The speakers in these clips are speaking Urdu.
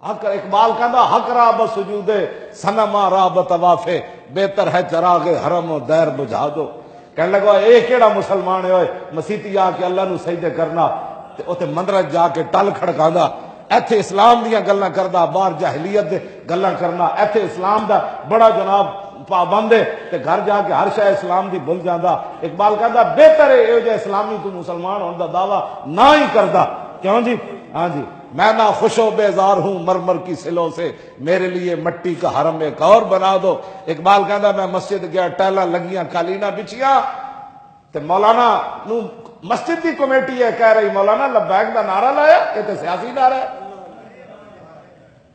حق اقبال کہندا حق را بسجود صنما را بطوافے، بہتر ہے چراغ حرم و دیر بجھا دو۔ کہنے لگا اے کیڑا مسلمان ہے مسیتی آ کے اللہ نو سجدے کرنا تے اوتے مندر جا کے ٹل کھڑکاندا، ایتھے اسلام دیاں گلاں کردا، باہر جاہلیت دے گلاں کرنا، ایتھے اسلام دا بڑا جناب پابند ہے تے گھر جا کے ہر شے اسلام دی بھول جاندا۔ اقبال کہندا بہتر ہے اے جو اسلامی تو مسلمان ہون دا دعویٰ نہ ہی کردا۔ کیوں جی؟ ہاں جی، میں نہ خوش و بیزار ہوں مرمر کی سلوں سے، میرے لیے مٹی کا حرم ایک اور بنا دو۔ اقبال کہندا میں مسجد گیا، ٹیلاں لگیاں، قالیناں بچیاں تے مولانا نو مسجد دی کمیٹی ہے کہہ رہی مولانا لبیک دا نعرہ لایا، یہ تو سیاسی نعرہ ہے۔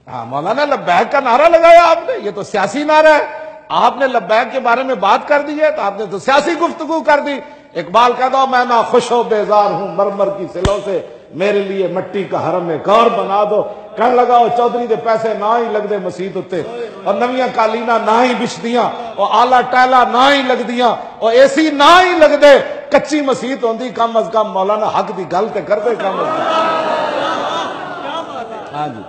ہاں مولانا لبیک کا نعرہ لگایا آپ نے، یہ تو سیاسی نعرہ ہے۔ آپ نے لبیک کے بارے میں بات کر دی ہے تو آپ نے تو سیاسی گفتگو کر دی۔ اقبال کہتا ہوں میں نہ خوش و بیزار ہوں مرمر کی سلوں سے، میرے لیے مٹی کا حرم ایک اور بنا دو۔ کہنے لگا وہ چودھری دے پیسے نہ ہی لگ دے مسیت اتے، اور نویاں قالیناں نہ ہی بچدیاں، اور آلہ ٹیلا نہ ہی لگ دیاں، اور اے سی نہ ہی لگ دے، کچی مسیت ہوندی کم از کم مولانا حق دی گل تے کر دے کم از کم۔ ہاں جی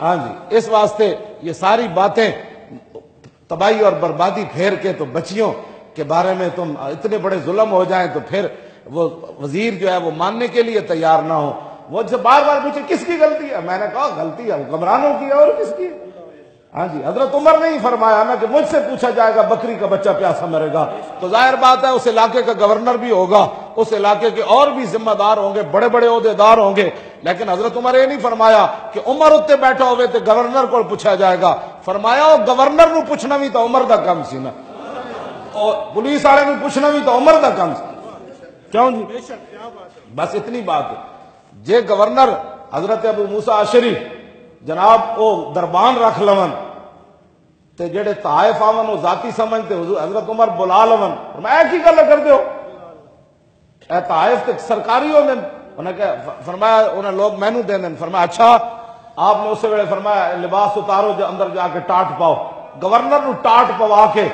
ہاں جی، اس واسطے یہ ساری باتیں تباہی اور بربادی پھیر کے تو بچیوں کے بارے میں تم اتنے بڑے ظلم ہو جائیں تو پھر وہ وزیر جو ہے وہ ماننے کے لیے تیار نہ ہو۔ وہ سے بار بار پوچھے کس کی غلطی ہے؟ میں نے کہا غلطی ہے حکمرانوں کی اور کس کی؟ ہاں جی، حضرت عمر نے ہی فرمایا نا کہ مجھ سے پوچھا جائے گا بکری کا بچہ پیاسا مرے گا، تو ظاہر بات ہے اس علاقے کا گورنر بھی ہوگا، اس علاقے کے اور بھی ذمہ دار ہوں گے، بڑے بڑے عہدیدار ہوں گے، لیکن حضرت عمر یہ نہیں فرمایا کہ عمر اتنے بیٹھا ہوئے تو گورنر کو پوچھا جائے گا، فرمایا وہ گورنر نو پوچھنا بھی تو عمر دا کام سی نا، اور پولیس والے نو پوچھنا بھی تو عمر دا کام سی۔ کیوں جی؟ بس اتنی بات ہے۔ جے گورنر حضرت ابو موسیٰ اشعری جناب او دربان رکھ لون تے جڑے طائف آون وہ ذاتی سمجھتے حضرت عمر بلا لون، فرمایا کی گل کر دو اے طائف تے سرکاری ہو دین، انہیں کہ فرمایا انہیں لوگ مینو دین دین، فرمایا اچھا۔ آپ نے اسی ویلے فرمایا لباس اتارو جو اندر جا کے ٹاٹ پاؤ، گورنر نو ٹاٹ پوا کے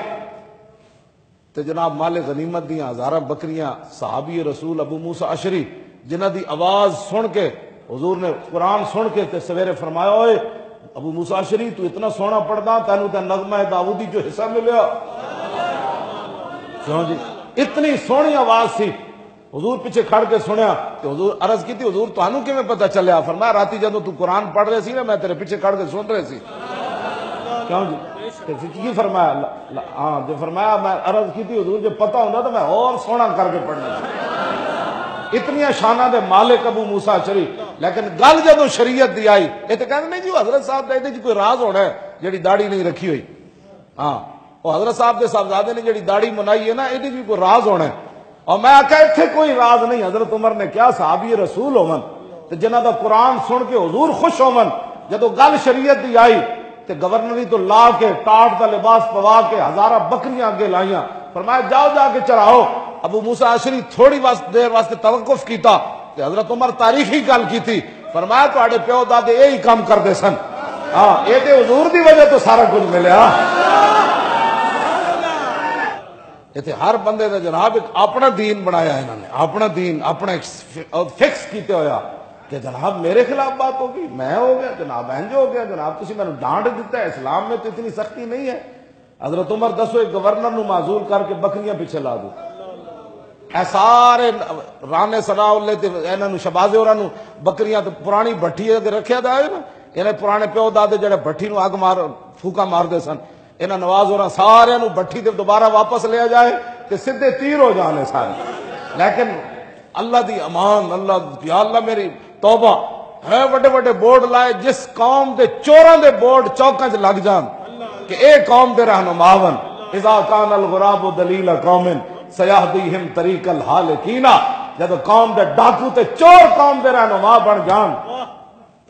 تے جناب مال غنیمت دیاں ہزارہ بکریاں صحابی رسول ابو موسیٰ اشعری جنہ دی آواز سن کے حضور نے قرآن سن کے تے سویرے فرمایا اوئے ابو موسیٰ اشعری تو اتنا سونا پڑھدا تینوں تے نغمہ داؤدی جو حصہ ملیا۔ کیوں جی؟ اتنی سونی آواز سی، حضور پیچھے کھڑ کے سنیا کہ حضور عرض کی تھی حضور تانوں کیویں پتہ چلیا؟ فرمایا راتی جدوں تو قرآن پڑھ رہے سی نا میں تیرے پیچھے کھڑ کے سن رہے سی۔ کیوں جی؟ کی فرمایا؟ ہاں جو فرمایا میں عرض کی تھی حضور جو پتہ ہوندا تو میں اور سونا کر کے پڑھنا سی۔ اتنی شانہ دے مالک ابو موسیٰ اشعری، لیکن گل جدوں شریعت دی آئی یہ تو کہتے نہیں جی حضرت صاحب کا یہ کوئی راز ہونا ہے جڑی داڑھی نہیں رکھی ہوئی۔ ہاں وہ حضرت صاحب کے صاحبزادے نے جڑی داڑھی منائی ہے نا یہ بھی کوئی راز ہونا ہے، اور میں آخیا اتنے کوئی راز نہیں۔ حضرت عمر نے کیا صحابی رسول ہون تے جنہ دا قرآن سن کے حضور خوش ہون، جدو گل شریعت دی آئی تے گورنری تو لا کے ٹاٹ دا لباس پوا کے ہزارہ بکریاں اگے لائیاں، فرمایا جاؤ جا کے چراؤ۔ ابو موسیٰ اشعری تھوڑی دیر واسطے توقف کیتا تے حضرت عمر تاریخی گل کی تھی، فرمایا تواڈے پیو دادے یہی کام کرتے سن، ہاں یہ تے حضور دی وجہ تو سارا کچھ ملیا۔ یہ ہر بندے دا جناب ایک اپنا دین بنایا انہوں نے، اپنا دین اپنا فکس کیتے ہویا کہ جناب میرے خلاف بات ہوگی میں ہو گیا جناب انج ہو گیا جناب تسی میں ڈانٹ دیتا ہے، اسلام میں تو اتنی سختی نہیں ہے۔ حضرت عمر دسو ایک گورنر نو معزول کر کے بکریاں پیچھے لا دو، اے سارے رانے سنا لے تے انہاں نو شبازے ہوراں نو بکریاں تے پرانی بھٹی اگے رکھیا دا ہے نا، انہیں پرانے پیو دادے جڑے بھٹی نو اگ مار پھوکا مار دے سن، انہاں نواز ہوراں سارے نو بھٹی تے دوبارہ واپس لیا جائے تے سیدھے تیر ہو جانے سارے۔ لیکن اللہ دی امان، اللہ یا اللہ میری توبہ ہے، بڑے بڑے بورڈ لائے جس قوم دے چوراں دے بورڈ چوکاں چ لگ جان کہ اے قوم دے رہنما ون، اذا کان الغراب دلیل قوم سیہدیہم طریق الحالکین، جب قوم دے ڈاکو تے چور قوم دے رہنما بن جان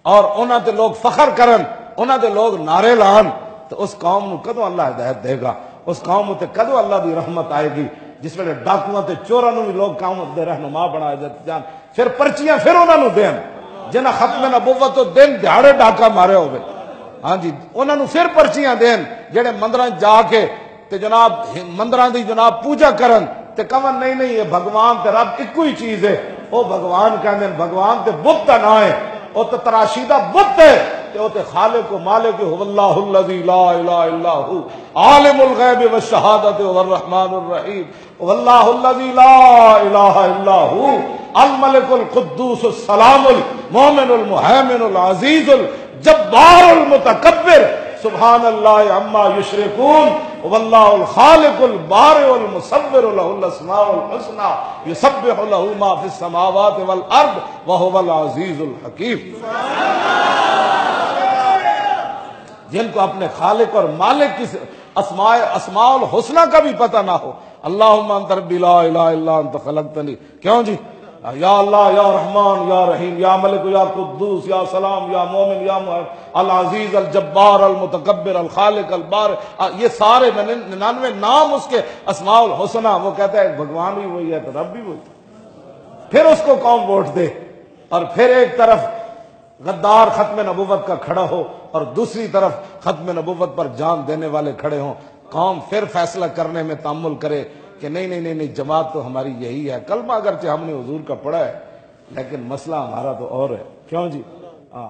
اور انہاں تے لوگ فخر کرن، انہاں دے لوگ نعرے لان، تو اس قوم نو کدو اللہ ہدایت دے گا؟ اس قوم تے کدو اللہ دی رحمت آئے گی جس ویلے ڈاکواں تے چوراں نو بھی لوگ قوم دے رہنما بنا جان، پھر پرچیاں پھر انہاں نو دین جنہاں ختم نبوت تو دن دیہاڑے ڈاکا مارے ہوئے، ہاں جی انہاں نو پھر پرچیاں دین جڑے مندراں جا کے تے جناب مندراں دی جناب پوجا کرن تے کون نہیں یہ بھگوان تے رب ایک ہی چیز ہے، وہ بھگوان کہندے بھگوان تے بت دا نام ہے، وہ تو تراشیدہ بت ہے کہ وہ تو خالق و مالک هو اللہ الذی لا الہ الا هو عالم الغیب والشہادۃ والرحمن الرحیم واللہ الذی لا الہ الا هو الملک القدوس السلام المؤمن المہیمن العزیز الجبار المتکبر سبحان اللہ عما یشرکون واللہ الخالق البارئ المصور له الاسماء الحسنى یسبح له ما فی السماوات والارض وهو العزیز الحکیم۔ جن کو اپنے خالق اور مالک کی اسماء الحسنى کا بھی پتہ نہ ہو، اللہم انت ربی لا الہ الا انت خلقتنی، کیوں جی؟ یا اللہ یا رحمان یا رحیم یا ملک یا قدوس یا سلام یا مومن یا العزیز الجبار المتکبر الخالق البارئ، یہ سارے 99 نام اس کے اسماء الحسنى۔ وہ کہتا ہے بھگوان بھی وہی ہے تو رب بھی وہی، پھر اس کو قوم ووٹ دے، اور پھر ایک طرف غدار ختم نبوت کا کھڑا ہو اور دوسری طرف ختم نبوت پر جان دینے والے کھڑے ہوں، قوم پھر فیصلہ کرنے میں تأمل کرے کہ نہیں جماعت تو ہماری یہی ہے۔ کلمہ اگرچہ ہم نے حضور کا پڑھا ہے لیکن مسئلہ ہمارا تو اور ہے، کیوں جی؟ ہاں